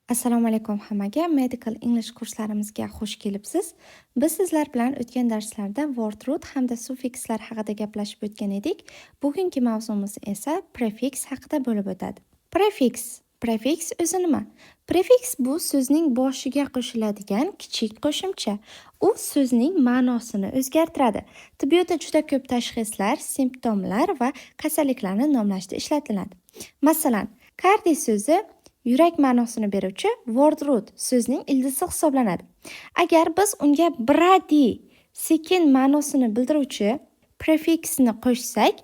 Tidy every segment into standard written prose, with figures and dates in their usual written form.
Assalomu alaykum hammaga. Medical English kurslarimizga xush kelibsiz. Biz sizlar bilan o'tgan darslarda word root hamda suffikslar haqida gaplashib o'tgan edik. Bugungi mavzumiz esa prefix haqida bo'lib o'tadi. Prefix o'zi nima? Prefix bu so'zning boshiga qo'shiladigan kichik qo'shimcha. U so'zning ma'nosini o'zgartiradi. Tibbiyotda juda ko'p tashxislar, simptomlar va kasalliklarni nomlashda ishlatiladi. Masalan, kardi so'zi yurak ma'nosini beruvchi word root so'zning ildizi hisoblanadi. Agar biz unga bradi sekin ma'nosini bildiruvchi prefiksni qo'shsak,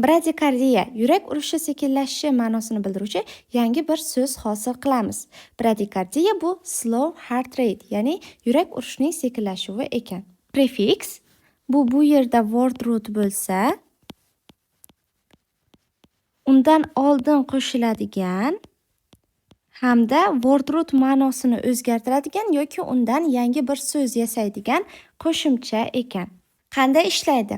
bradikardiya yurak urishi sekinlashishi ma'nosini bildiruvchi yangi bir so'z hosil qilamiz. Bradikardiya bu slow heart rate, ya'ni yurak urishining sekinlashuvi ekan. Prefix bu yerda word root bo'lsa, undan oldin qo'shiladigan hamda word root ma'nosini o'zgartiradigan yoki undan yangi bir so'z yasaydigan qo'shimcha ekan. Qanday ishlaydi?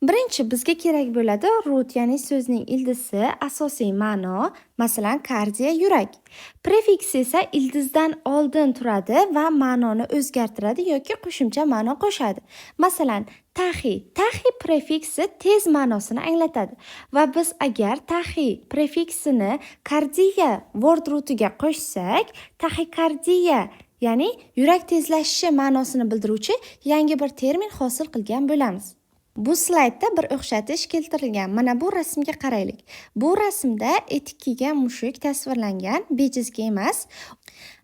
Birinchi bizga kerak bo'ladi root, ya'ni so'zning ildizi, asosiy ma'no, masalan, kardiya yurak. Prefix esa ildizdan oldin turadi va ma'noni o'zgartiradi yoki qo'shimcha ma'no qo'shadi. Masalan, taxi prefiksi tez ma'nosini anglatadi va biz agar taxi prefiksini kardiya word rootiga qo'shsak, taxikardiya ya'ni yurak tezlashishi ma'nosini bildiruvchi yangi bir termin hosil qilgan bo'lamiz. Bu slaydda bir o'xshatish keltirilgan. Mana bu rasmga qaraylik. Bu rasmda etik kiygan mushuk tasvirlangan, bejizga emas.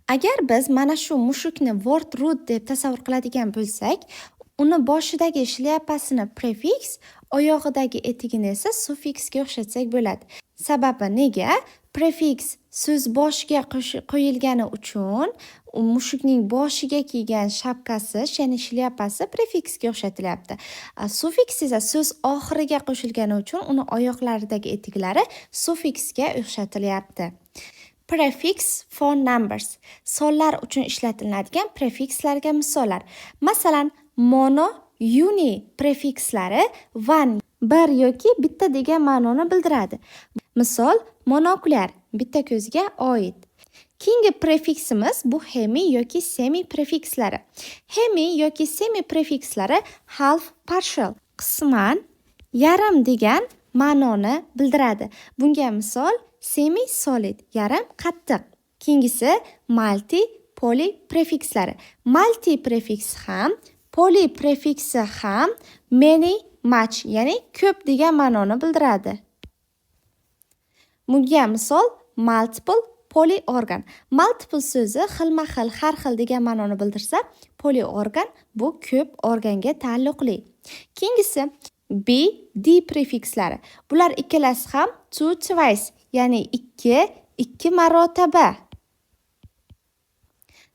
Agar biz mana shu mushukni word root deb tasavvur qiladigan bo'lsak, uni boshidagi shlyapasini prefix, oyog'idagi etigini esa suffiksga o'xshatsak bo'ladi. Sababi nega? Prefix so'z boshiga qo'yilgani uchun mushukning boshiga kiygan shapkasi, ya'ni shlyapasi prefiksga o'xshatilyapti. Suffiks esa so'z oxiriga qo'shilgani uchun uni oyoqlaridagi etiklari suffiksga o'xshatilyapti. Prefix for numbers. Sonlar uchun ishlatiladigan prefikslarga misollar. Masalan, mono, uni prefixlari one, bir yoki bitta degan ma'noni bildiradi. Misol, monokulyar, bitta ko'zga oid. Keyingi prefiksimiz bu hemi yoki semi prefixlari. Hemi yoki semi prefixlari half, partial, qisman, yarim degan ma'noni bildiradi. Bunga misol semi solid, yarim qattiq. Keyingisi multi, poly prefixlari. Multi prefix ham, poly prefiksi ham many, much, ya'ni ko'p degan ma'noni bildiradi. Bunga misol multiple, polyorgan. Multiple so'zi xilma-xil, har xil degan ma'noni bildirsa, polyorgan bu ko'p organga taalluqli. Keyingisi be, d prefixlari. Bular ikkalasi ham to, twice, ya'ni ikki marotaba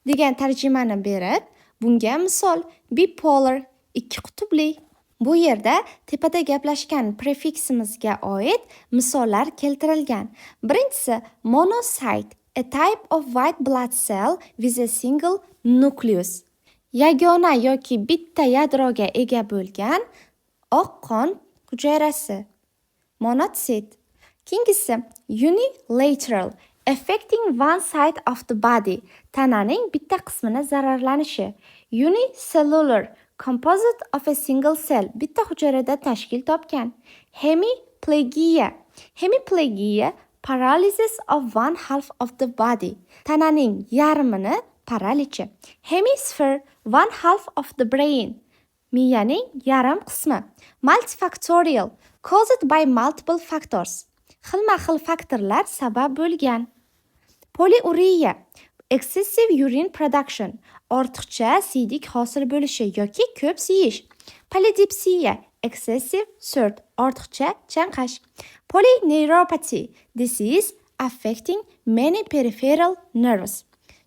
degan tarjimani berib, bunga misol bipolar, ikki qutbli. Bu yerda tepada gaplashgan prefiximizga oid misollar keltirilgan. Birinchisi monocyte, a type of white blood cell with a single nucleus. Yagona yoki bitta yadroga ega bo'lgan oq qon hujayrasi. Monocyte. Keyingisi unilateral, affecting one side of the body. Tananing bitta qismini zararlanishi. Unicellular, composite of a single cell, bitta hujayrada tashkil topgan. Hemiplegia. Hemiplegia, paralysis of one half of the body. Tananing yarmini paralichi. Hemisphere, one half of the brain. Miyaning yarim qismi. Multifactorial, caused by multiple factors. Xilma-xil faktorlar sabab bo'lgan. Polyuria, excessive urine production, ortiqcha siydik hosil bo'lishi yoki ko'p siyish. Polydipsia, excessive thirst, ortiqcha chanqash. Polyneuropathy, disease affecting many peripheral nerves.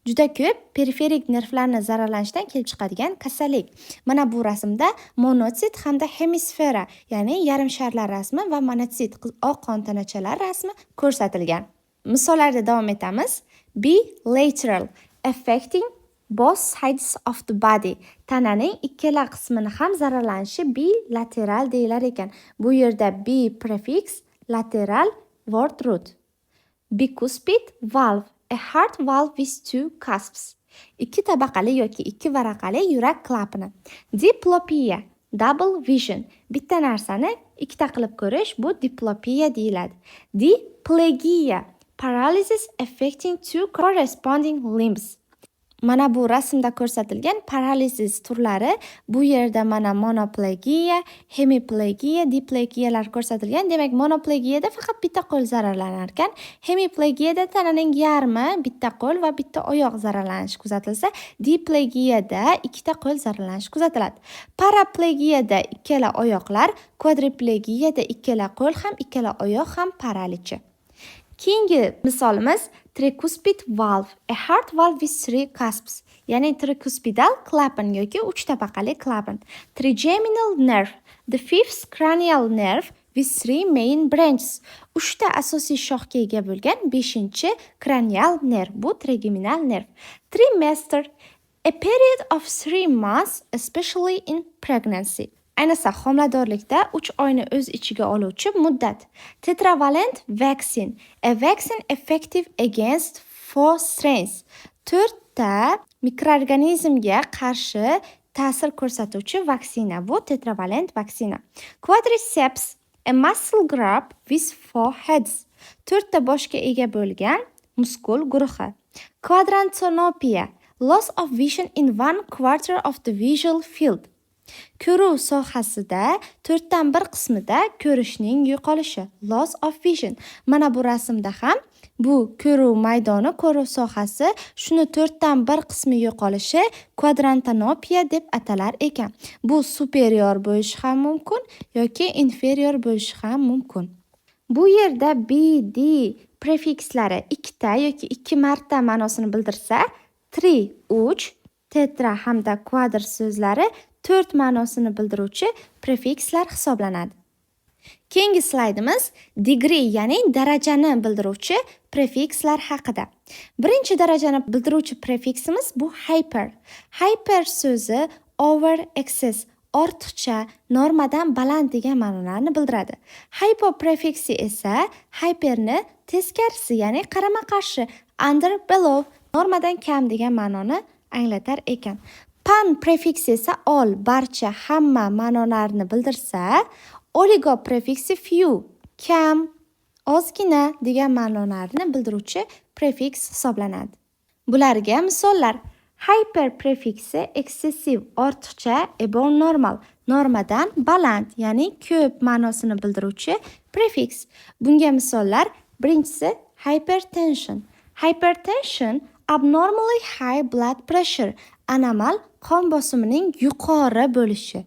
Juda ko'p periferik nervlarni zararlanishidan kelib chiqadigan kasallik. Mana bu rasmda monotsit hamda hemisfera, ya'ni yarim sharlar rasmi va monotsit, oq qon tanachalar rasmi ko'rsatilgan. Misollarda davom etamiz. Bilateral, affecting both sides of the body. Tananing ikkala qismini ham zararlanishi bilateral deyilar ekan. Bu yerda bi prefix, lateral word root. Bicuspid valve, a heart valve with two cusps. Ikki tabaqali yoki ikki varaqali yurak klapani. Diplopia, double vision. Bitta narsani ikkita qilib ko'rish, bu diplopia deyiladi. Diplegia, paralysis affecting two corresponding limbs. Mana bu rasmda ko'rsatilgan paralizis turlari. Bu yerda mana monoplegiya, hemiplegiya, diplegiyalar ko'rsatilgan. Demak, monoplegiyada faqat bitta qo'l zararlanar ekan. Hemiplegiyada tananing yarmi, bitta qo'l va bitta oyoq zararlanishi kuzatilsa, diplegiyada ikkita qo'l zararlanishi kuzatiladi. Paraplegiyada ikkala oyoqlar, kvadriplegiyada ikkala qo'l ham, ikkala oyoq ham paralichi. Keyingi misolimiz tricuspid valve, a heart valve with three cusps, ya'ni tricuspidal klapan yoki uch tabaqali klapan. Trigeminal nerve, the fifth cranial nerve with three main branches. Uchta asosiy shoxga ega bo'lgan 5-chi cranial nerve, bu trigeminal nerve. Trimester, a period of 3 months, especially in pregnancy. Ayniqsa homiladorlikda 3 oyni o'z ichiga oluvchi muddat. Tetravalent vaccine, a vaccine effective against 4 strains. 4 ta mikroorganizmga qarshi ta'sir ko'rsatuvchi vaksina, bu tetravalent vaksina. Quadriceps, a muscle group with 4 heads. 4 ta boshga ega bo'lgan muskul guruhi. Quadrantonopia, loss of vision in 1/4 of the visual field. Ko'ruv sohasida 4dan 1 qismida ko'rishning yo'qolishi, loss of vision. Mana bu rasmda ham bu ko'ruv maydoni, ko'ruv sohasi, shuni 4dan 1 qismi yo'qolishi kvadrantonopia deb atalar ekan. Bu superior bo'lishi ham mumkin yoki inferior bo'lishi ham mumkin. Bu yerda B, D prefixlari ikkita yoki 2 marta ma'nosini bildirsa, tri 3, tetra hamda quadr so'zlari 4 ma'nosini bildiruvchi prefixlar hisoblanadi. Keyingi slaydimiz degree, ya'ni darajani bildiruvchi prefixlar haqida. Birinchi darajani bildiruvchi prefiximiz bu hyper. Hyper so'zi over excess, ortiqcha, normadan baland degan ma'nolarni bildiradi. Hypo prefiksi esa hyperni teskarisi, ya'ni qarama-qarshi, under, below, normadan kam degan ma'noni anglatar ekan. Pan prefiksi esa all, barcha, hamma ma'nolarni bildirsa, oligo prefiksi few, kam, ozgina degan ma'nolarni bildiruvchi prefix hisoblanadi. Bularga misollar: hyper prefiksi excessive, ortiqcha, above normal, normadan baland, ya'ni ko'p ma'nosini bildiruvchi prefix. Bunga misollar: birinchisi hypertension. Hypertension abnormally high blood pressure, anomal qon bosimining yuqori bo'lishi.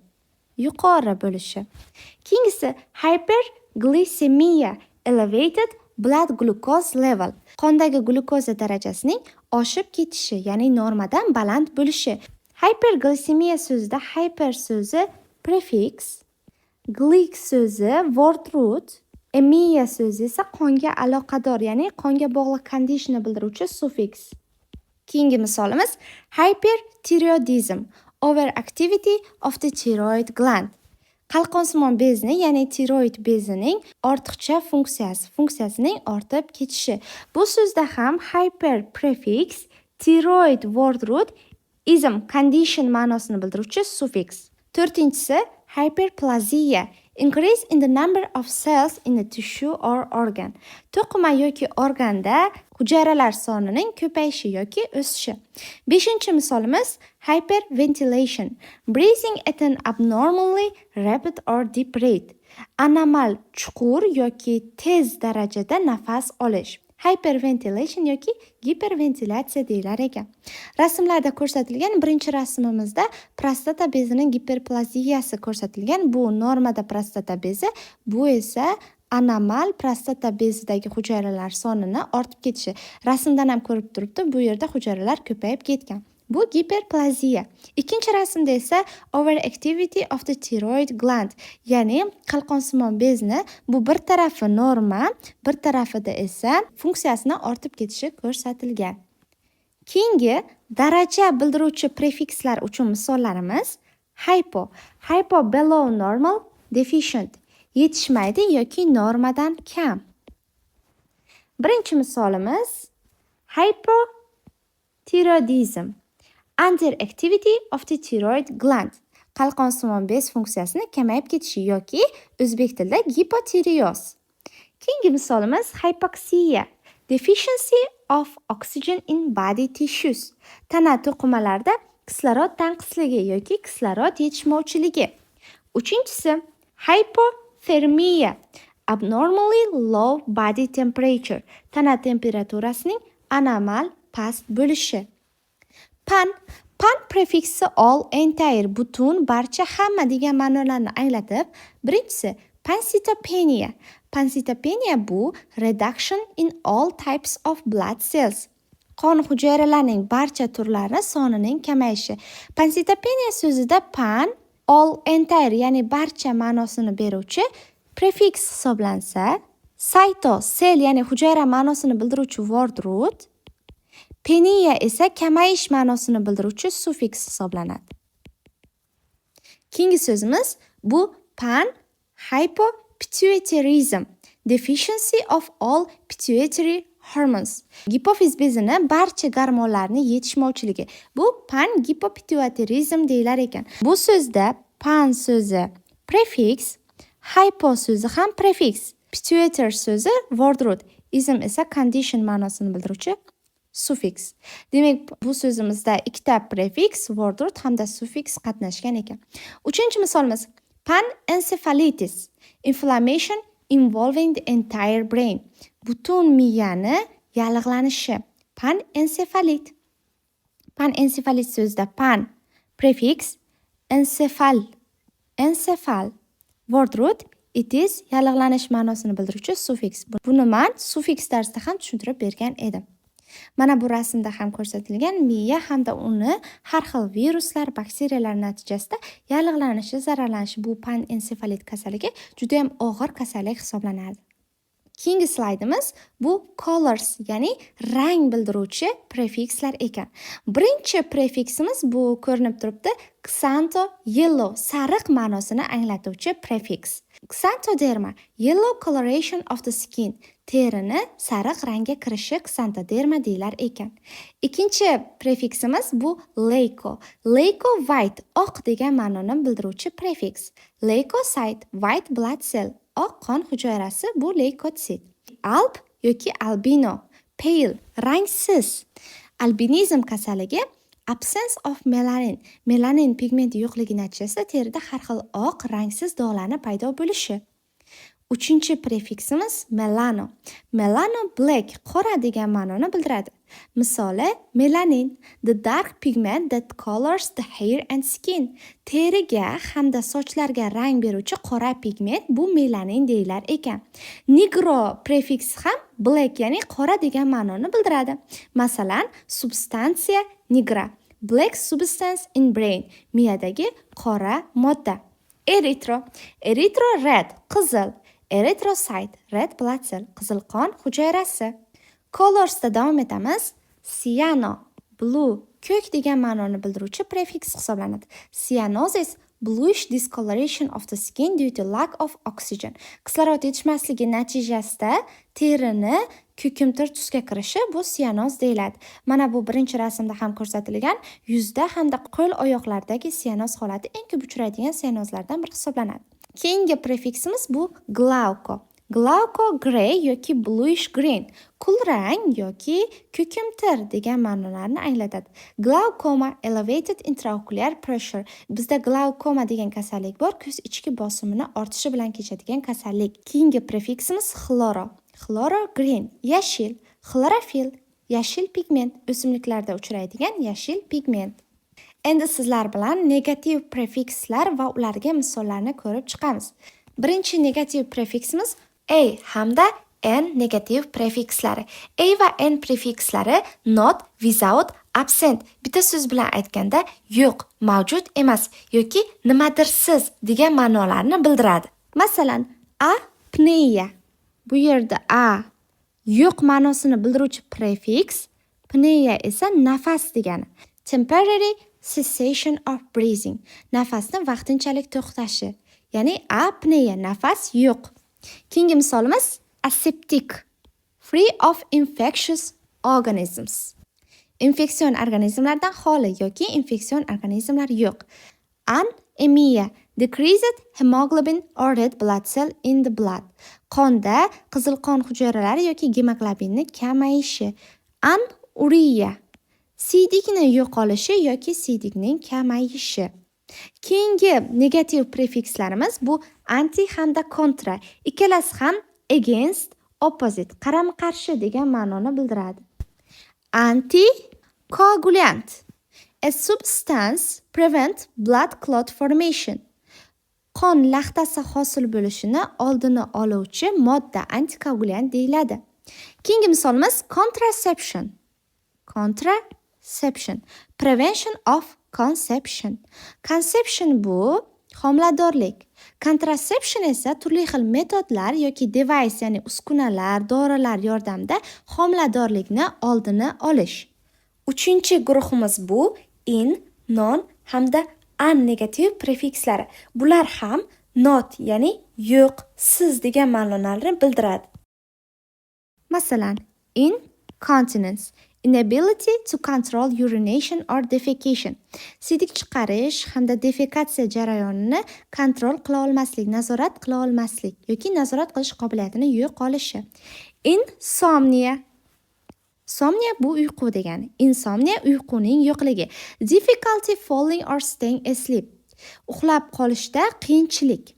Keyingisi hyperglycemia, elevated blood glucose level, qondagi glukoza darajasining oshib ketishi, ya'ni normadan baland bo'lishi. Hyperglycemia so'zida hyper so'zi prefix, glyc so'zi word root, emia so'zi esa qonga aloqador, ya'ni qonga bog'liq conditionni bildiruvchi suffix. Keyingi misolimiz hyperthyroidism, overactivity of the thyroid gland. Qalqonsimon bezni, ya'ni tiroid bezining ortiqcha funksiyasining ortib ketishi. Bu so'zda ham hyper prefix, thyroid word root, ism condition ma'nosini bildiruvchi suffix. 4-inchisi hyperplasia, increase in the number of cells in a tissue or organ. To'qima yoki organda hujayralar sonining ko'payishi yoki o'sishi. 5-chi misolimiz hyperventilation, breathing at an abnormally rapid or deep rate. Anomal, chuqur yoki tez darajada nafas olish. Hyperventilation yoki giperventilatsiya deyilar ekan. Rasmlarda ko'rsatilgan birinchi rasmimizda prostata bezining giperplaziyasi ko'rsatilgan. Bu normada prostata bezi, bu esa anomal prostata bezidagi hujayralar sonini ortib ketishi. Rasmdan ham ko'rib turibdi, bu yerda hujayralar ko'payib ketgan. Bu giperplaziya. Ikkinchi rasmda esa overactivity of the thyroid gland, ya'ni qalqonsimon bezni bu bir tarafi norma, bir tarafida esa funksiyasini ortib ketishi ko'rsatilgan. Keyingi daraja bildiruvchi prefixlar uchun misollarimiz hypo below normal, deficient, yetishmaydi yoki normadan kam. Birinchi misolimiz Hypothyroidism. Underactivity of the thyroid gland. Qalqonsimon bez funksiyasini kamayib ketishi yoki o'zbek tilida gipotireoz. Keyingi misolimiz hypoxiya. Deficiency of oxygen in body tissues. Tana to'qimalarida kislorod tanqisligi yoki kislorod yetishmovchiligi. Uchinchisi hypothermia. Abnormally low body temperature. Tana temperaturasining anormal past bo'lishi. Pan prefiksi all, entire, butun, barcha, hamma degan ma'nolarni anglatib, birinchisi pancytopenia. Pancytopenia bu reduction in all types of blood cells. Qon hujayralarining barcha turlari sonining kamayishi. Pancytopenia so'zida pan, all, entire, ya'ni barcha ma'nosini beruvchi prefiks hisoblansa, cyto, cell, ya'ni hujayra ma'nosini bildiruvchi word root, penia esa kamayish ma'nosini bildiruvchi suffiks hisoblanadi. Keyingi so'zimiz bu pan hypopituitarism. Deficiency of all pituitary hormones. Gipofiz bezini barcha gormonlarni yetishmovchiligi. Bu pan hypopituitarism deyilar ekan. Bu so'zda pan so'zi prefiks, hypo so'zi ham prefiks, pituitary so'zi word root, ism esa condition ma'nosini bildiruvchi suffiks. Demak, bu so'zimizda ikkita prefiks, word root hamda suffiks qatnashgan ekan. Uchinchi misolimiz panencephalitis. Inflammation involving the entire brain. Butun miyani yallig'lanishi. Panencephalit. Panencephalit so'zida pan prefiks, encephal word root, it is yallig'lanish ma'nosini bildiruvchi suffiks. Buni men suffiks darsida ham tushuntirib bergan edim. Mana bu rasmda ham ko'rsatilgan miya hamda uni har xil viruslar, bakteriyalar natijasida yallig'lanishi, zararlanishi bu panencefalit kasalligi juda ham og'ir kasallik hisoblanadi. Keyingi slaydimiz bu colors, ya'ni rang bildiruvchi prefikslar ekan. Birinchi prefiksimiz bu ko'rinib turibdi, xantho yellow, sariq ma'nosini anglatuvchi prefiks. Xanthoderma, yellow coloration of the skin, terini sariq rangga kirishi xanthoderma deyilar ekan. Ikkinchi prefiksimiz bu leuko. Leuko white, oq degan ma'noni bildiruvchi prefiks. Leukocyte, white blood cell, oq qon hujayrasi bu leukosit. Alb yoki albino, pale, rangsiz. Albinizm kasalligi absence of melanin, melanin pigmenti yo'qligi natijasida terida har xil oq, rangsiz dog'larni paydo bo'lishi. Uchinchi prefiksimiz melano. Melano black, qora degan ma'noni bildiradi. Misoli melanin, the dark pigment that colors the hair and skin. Teriga hamda sochlarga rang beruvchi qora pigment bu melanin deyilar ekan. Negro prefiks ham black, ya'ni qora degan ma'noni bildiradi. Masalan, substantia nigra, black substance in brain, miyadagi qora modda. Erythro red, qizil. Erythrocyte, red blood cell, qizil qon hujayrasi. Colorsda davom etamiz. Cyano, blue, ko'k degan ma'noni bildiruvchi prefiks hisoblanadi. Cyanosis, bluish discoloration of the skin due to lack of oxygen. Kislorod yetishmasligi natijasida terini ko'kimtir tusga kirishi bu cyanoz deyiladi. Mana bu birinchi rasmda ham ko'rsatilgan yuzda hamda qo'l oyoqlardagi cyanoz holati eng ko'p uchraydigan cyanozlardan biri hisoblanadi. Keyingi prefiksimiz bu glauko. Glauko gray yoki bluish green, kulrang yoki ko'kimtir degan ma'nolarni anglatadi. Glaucoma, elevated intraocular pressure. Bizda glaukoma degan kasallik bor, ko'z ichki bosimini ortishi bilan kechadigan kasallik. Keyingi prefiksimiz chloro. Chloro green, yashil. Chlorophyll, yashil pigment, o'simliklarda uchraydigan yashil pigment. Endi sizlar bilan negativ prefikslar va ularga misollarni ko'rib chiqamiz. Birinchi negativ prefiksimiz a hamda n negativ prefikslari. A va n prefikslari not, without, absent. Bitta so'z bilan aytganda yo'q, mavjud emas yoki nimadirsiz degan ma'nolarni bildiradi. Masalan, apnea. Bu yerda a yo'q ma'nosini bildiruvchi prefiks, pnea esa nafas degani. Temporary cessation of breathing, nafasni vaqtinchalik to'xtashi, ya'ni apnea, nafas yo'q. Keyingi misolimiz aseptic, free of infectious organisms. Infeksion organizmlardan xoli yoki infeksion organizmlar yo'q. Anemia, decreased hemoglobin or red blood cell in the blood. Qonda qizil qon hujayralari yoki gemoglobinni kamayishi. Anuria, siydik yo'qolishi yoki siydikning kamayishi. Keyingi negativ prefikslarimiz bu anti hamda kontra. Ikkalasi ham against, opposite, qarama-qarshi degan ma'noni bildiradi. Anticoagulant, a substance prevent blood clot formation. Qon laxtasi hosil bo'lishini oldini oluvchi modda antikoagulant deyiladi. Keyingi misolimiz contraception. Contraception, prevention of conception. Conception bu homiladorlik. Contraception esa turli xil metodlar yoki device, ya'ni uskunalar, dorilar yordamida homiladorlikni oldini olish. Uchinchi guruhimiz bu in, non hamda an negativ prefixlari. Bular ham not, ya'ni yo'q, siz degan ma'nolarni bildiradi. Masalan, incontinence, inability to control urination or defecation. Siydik chiqarish hamda defekatsiya jarayonini kontrol qila olmaslik, nazorat qila olmaslik yoki nazorat qilish qobiliyatini yo'qolishi. Insomnia. Somnia bu uyqu degani. Insomnia uyquning yo'qligi. Difficulty falling or staying asleep. Uxlab qolishda qiyinchilik.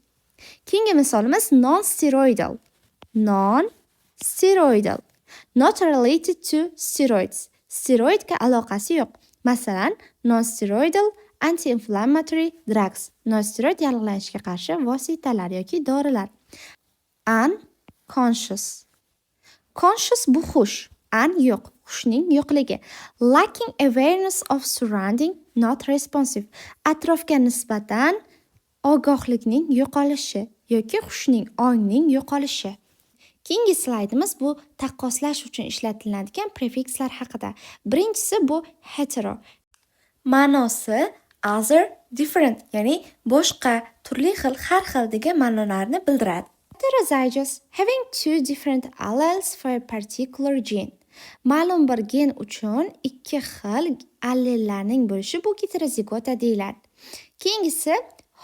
Keyingi misolimiz non-steroidal. Non-steroidal, not related to steroids. Steroidga aloqasi yo'q. Masalan, non-steroidal anti-inflammatory drugs. Non-steroid yallig'lanishga qarshi vositalar yoki dorilar. Unconscious. Conscious bu xush. Yo'q, xushning yo'qligi. Lacking awareness of surrounding, not responsive. Atrofga nisbatan ogohlikning yo'qolishi yoki xushning, ongning yo'qolishi. Keyingi slaydimiz bu taqqoslash uchun ishlatiladigan prefikslar haqida. Birinchisi bu hetero. Ma'nosi other, different, ya'ni boshqa, turli xil, har xil degan ma'nolarni bildiradi. Heterozygous, having two different alleles for a particular gene. Ma'lum bir gen uchun ikki xil allellarning bo'lishi bu heterozigota deyiladi. Keyingisi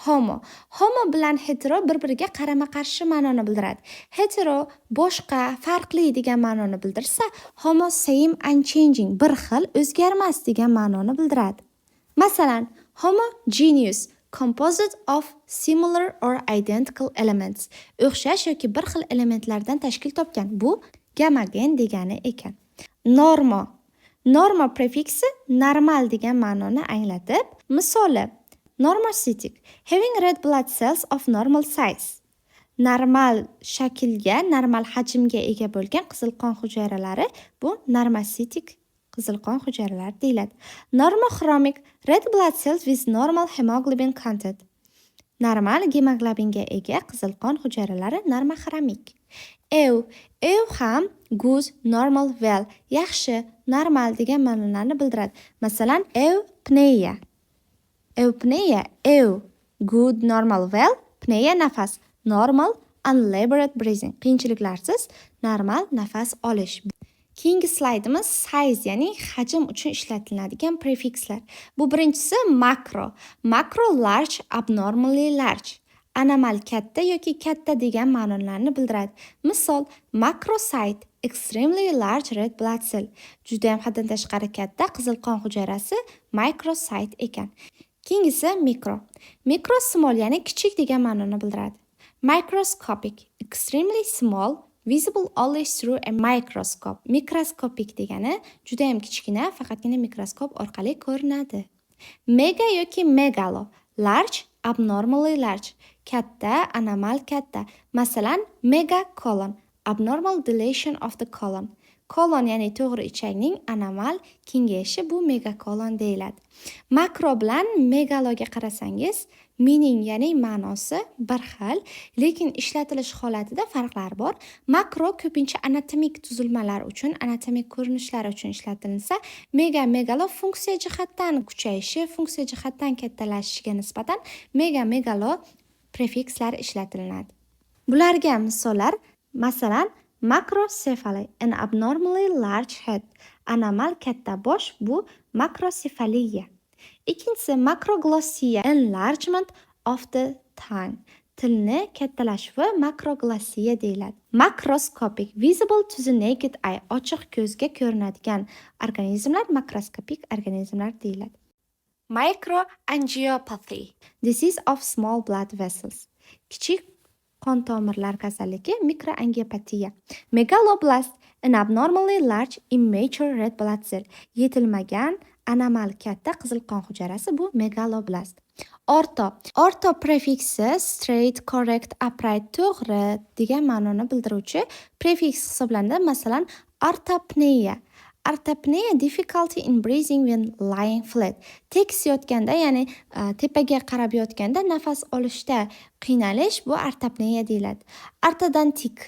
homo. Homo bilan hetero bir-biriga qarama-qarshi ma'noni bildiradi. Hetero boshqa, farqli degan ma'noni bildirsa, homo same, unchanging, bir xil, o'zgarmas degan ma'noni bildiradi. Masalan, homogeneous, composite of similar or identical elements. O'xshash yoki bir xil elementlardan tashkil topgan. Bu gamogen degani ekan. Normo prefiksi normal degan ma'noni anglatib, misoli normocytic, having red blood cells of normal size. Normal shaklga, normal hajmga ega bo'lgan qizil qon hujayralari bu normocytic qizil qon hujayralari deyiladi. Normochromic, red blood cells with normal hemoglobin content. Normal gemoglobinga ega qizil qon hujayralari normochromic. Eu ham good, normal, well, yaxshi, normal degan ma'nolarni bildiradi. Masalan, eupnea. Eupnea, good, normal, well, pnea nafas, normal, unlabored breathing, qiyinchiliklarsiz normal nafas olish. Keyingi slaydimiz size, ya'ni hajm uchun ishlatiladigan prefikslar. Bu birinchisi makro. Makro large, abnormally large. Anomal katta yoki katta degan ma'nolarni bildiradi. Misol, macrocyte, extremely large red blood cell. Juda ham haddan tashqari katta qizil qon hujayrasi microcyte ekan. Keyingisi mikro. Mikro small, ya'ni kichik degan ma'noni bildiradi. Microscopic, extremely small, visible only through a microscope. Mikroskopik degani juda ham kichkina, faqatgina mikroskop orqali ko'rinadi. Mega yoki megalo, large, abnormally large. Katta, anomal katta. Masalan, megacolon, abnormal dilation of the colon. Kolon, ya'ni to'g'ri ichakning anomal kengayishi bu megakolon deyiladi. Makro bilan megaloga qarasangiz, meaning, ya'ni ma'nosi bir xil, lekin ishlatilish holatida farqlar bor. Makro ko'pincha anatomik tuzilmalar uchun, anatomik ko'rinishlar uchun ishlatilsa, megalo funksiya jihatdan kuchayishi, funksiya jihatdan kattalashishiga nisbatan megalo prefikslar ishlatilinadi. Bularga misollar, masalan, Macrocephaly, an abnormally large head. Anomal katta bosh bu makrocephaliya. Ikkinchisi makroglossia, enlargement of the tongue. Tilni kattalashuvi makroglossia deyiladi. Macroscopic, visible to the naked eye, ochiq ko'zga ko'rinadigan organizmlar makroskopik organizmlar deyiladi. Microangiopathy, disease of small blood vessels. Kichik qon tomirlar kasalligi mikroangiopatiya. Megaloblast, an abnormally large immature red blood cell. Yetilmagan anomal katta qizil qon hujayrasi bu megaloblast. Orto prefiksi straight, correct, upright, to'g'ri degan ma'noni bildiruvchi prefiks hisoblanadi. Masalan, ortopnea. Ortopnea, difficulty in breathing when lying flat. Tekis yotganda, ya'ni tepaga qarab yotganda nafas olishda qiynalish bu ortopnea deyiladi. Ortodontic,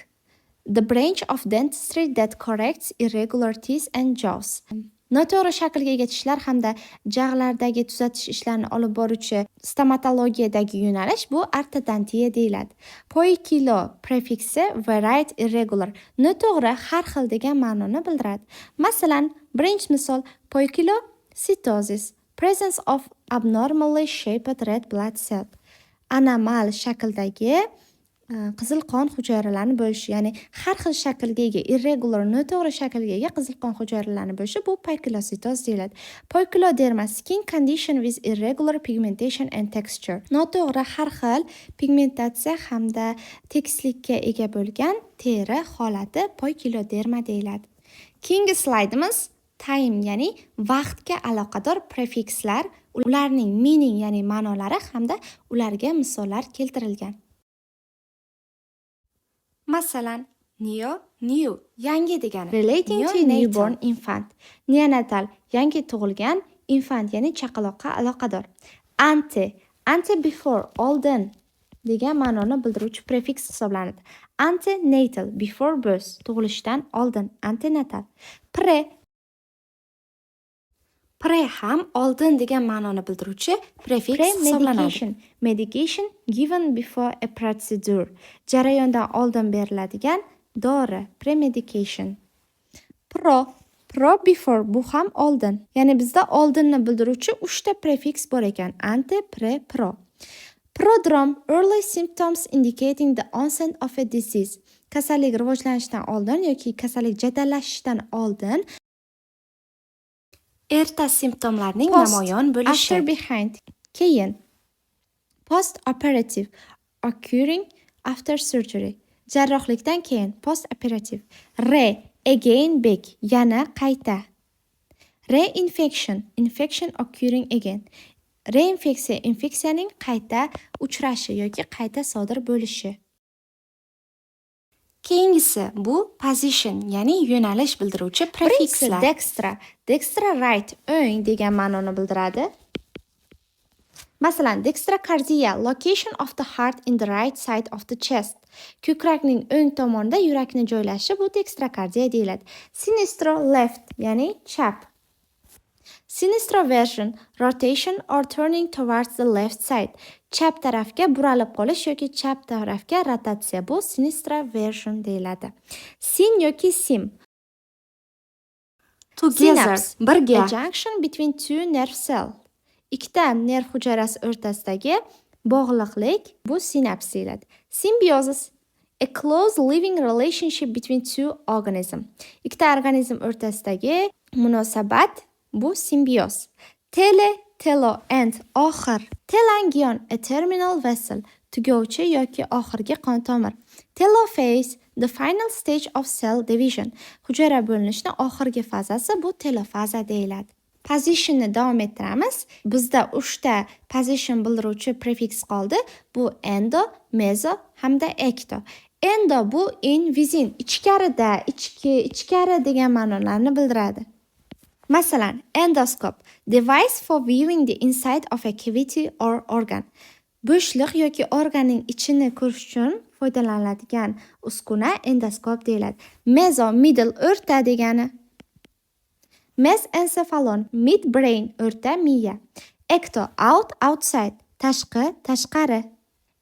the branch of dentistry that corrects irregular teeth and jaws. Noto'g'ri shaklga ega tishlar hamda jag'lardagi tuzatish ishlarini olib boruvchi stomatologiyadagi yo'nalish bu ortodontiya deyiladi. Poikilo prefiksi varied, irregular, noto'g'ri, har xil degan ma'noni bildiradi. Masalan, birinchi misol poikilocytosis, presence of abnormally shaped red blood cell. Anomal shakldagi qizil qon hujayralarini bo'lishi, ya'ni har xil shaklga ega, irregular, noto'g'ri shaklga ega qizil qon hujayralarini bo'lishi bu poikilocytosis deyiladi. Poikiloderma, skin condition with irregular pigmentation and texture. Noto'g'ri, har xil pigmentatsiya hamda tekislikka ega bo'lgan teri holati poikiloderma deyiladi. Keyingi slaydimiz time, ya'ni vaqtga aloqador prefikslar, ularning meaning, ya'ni ma'nolari hamda ularga misollar keltirilgan. Masalan, new, yangi degani. Relating to newborn infant. Neonatal, yangi tug'ilgan, infant, ya'ni chaqaloqqa aloqador. Ante before, oldin degan ma'noni bildiruvchi prefiks hisoblanadi. Antenatal, before birth, tug'ilishdan oldin, antenatal. Pre ham oldin degan ma'noni bildiruvchi prefiks hisoblanadi. Medication given before a procedure, jarayondan oldin beriladigan dori, premedication. Pro before, bu ham oldin. Ya'ni bizda oldinni bildiruvchi 3 ta prefiks bor ekan. Ante, pre, pro. Prodrome, early symptoms indicating the onset of a disease. Kasallik rivojlanishidan oldin yoki kasallik jadallashishidan oldin erta simptomlarning namoyon bo'lishi. After, behind, keyin. Post operative, occurring after surgery. Jarrohlikdan keyin, post operative. Again, back, yana qayta. Reinfection, infection occurring again. Reinfeksiya, infeksiyaning qayta uchrashi yoki qayta sodir bo'lishi. Keyingisi bu position, ya'ni yo'nalish bildiruvchi prefikslar. Dextra right, o'ng degan ma'noni bildiradi. Masalan, dextrocardia, location of the heart in the right side of the chest. Ko'krakning o'ng tomonida yurakni joylashi bu dextrocardia deyiladi. Sinistro left, ya'ni chap. Sinistroversion, rotation or turning towards the left side. Chap tarafga buralib qolish yoki chap tarafga rotatsiya, bu sinistroversion deyiladi. Sin yoki sim, together, birga. A junction between two nerve cells. Ikkita nerv hujayrasi o'rtasidagi bog'liqlik, bu sinaps deyiladi. Symbiosis, a close living relationship between two organisms. Ikkita organizm o'rtasidagi munosabat, bu symbioz. Telo and oxir. Telangion, a terminal vessel, tugovchi yoki oxirgi qon tomir. Telophase, the final stage of cell division. Hujayra bo'linishning oxirgi fazasi, bu telofaza deyiladi. Positionni davom ettiramiz. Bizda 3 ta position bildiruvchi prefiks qoldi. Bu endo, mezo hamda ecto. Endo bu in, within, ichkarida, ichkari degan ma'nolarni bildiradi. Masalan, endoscope, device for viewing the inside of a cavity or organ. Bo'shliq yoki organning ichini ko'rish uchun foydalaniladigan uskuna endoskop deyiladi. Meso, middle, o'rta degani. Mesencephalon, midbrain, o'rta miya. Ecto, out, outside, tashqi, tashqari.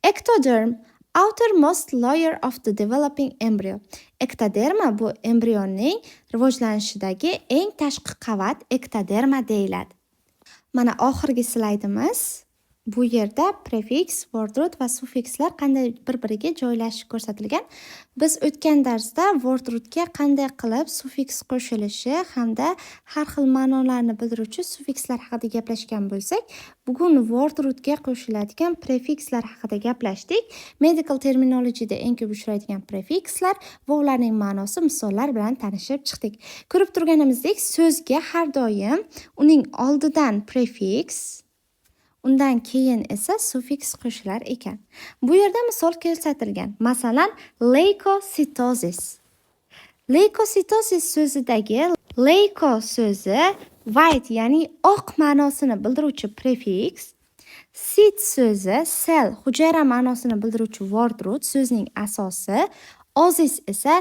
Ectoderm, Outermost layer of the developing embryo. Ektoderma bu embrionning rivojlanishidagi eng tashqi qavat ektoderma deyiladi. Mana oxirgi slaydimiz. Bu yerda prefiks, word root va suffikslar qanday bir-biriga joylashishi ko'rsatilgan. Biz o'tgan darsda word rootga qanday qilib suffiks qo'shilishi hamda har xil ma'nolarni bildiruvchi suffikslar haqida gaplashgan bo'lsak, bugun word rootga qo'shiladigan prefikslar haqida gaplashdik. Medical terminologiyada eng ko'p uchraydigan prefikslar va ularning ma'nosi misollar bilan tanishib chiqdik. Ko'rib turganimizdek, so'zga har doim uning oldidan prefiks, undan keyin esa suffiks qo'shilar ekan. Bu yerda misol ko'rsatilgan. Masalan, leukocitosis. Leukocitosis so'zidagi leuko so'zi white, ya'ni oq ma'nosini bildiruvchi prefiks, cit so'zi cell, hujayra ma'nosini bildiruvchi word root so'zning asosi, osis esa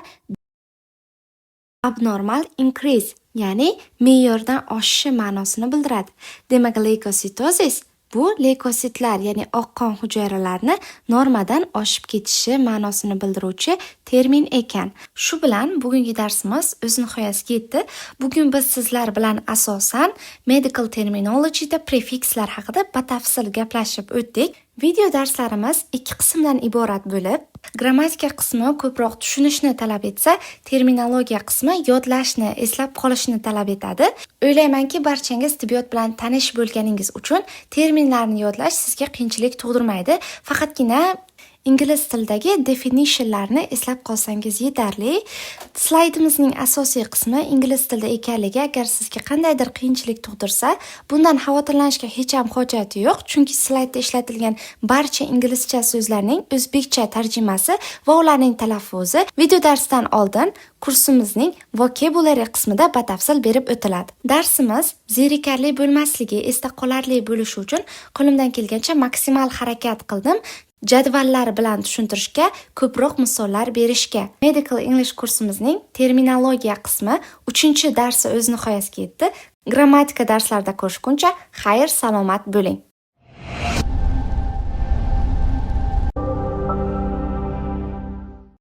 abnormal increase, ya'ni me'yordan oshishi ma'nosini bildiradi. Demak, leukocitosis bu leykositlar, ya'ni oq qon hujayralarini normadan oshib ketishi ma'nosini bildiruvchi termin ekan. Shu bilan bugungi darsimiz o'z nihoyasiga yetdi. Bugun biz sizlar bilan asosan medical terminologiyada prefikslar haqida batafsil gaplashib o'tdik. Video darslarimiz ikki qismdan iborat bo'lib, grammatika qismi ko'proq tushunishni talab etsa, terminologiya qismi yodlashni, eslab qolishni talab etadi. O'ylaymanki, barchangiz tibbiyot bilan tanish bo'lganingiz uchun terminlarni yodlash sizga qiyinchilik tug'dirmaydi. Faqatgina ingliz tilidagi definitionlarni eslab qolsangiz yetarli. Slaydimizning asosiy qismi ingliz tilida ekanligi agar sizga qandaydir qiyinchilik tug'dirsa, bundan xavotirlanishga hech ham hojat yo'q, chunki slaydda ishlatilgan barcha inglizcha so'zlarning o'zbekcha tarjimasi va ularning talaffuzi video darsdan oldin kursimizning vocabulary qismida batafsil berib o'tiladi. Darsimiz zerikarli bo'lmasligi, esda qolarli bo'lishi uchun qo'limdan kelgancha maksimal harakat qildim. Jadvallar bilan tushuntirishga, ko'proq misollar berishga. Medical English kursimizning terminologiya qismi 3-darsi o'z nihoyasiga yetdi. Grammatika darslarida ko'rishguncha xayr, salomat bo'ling.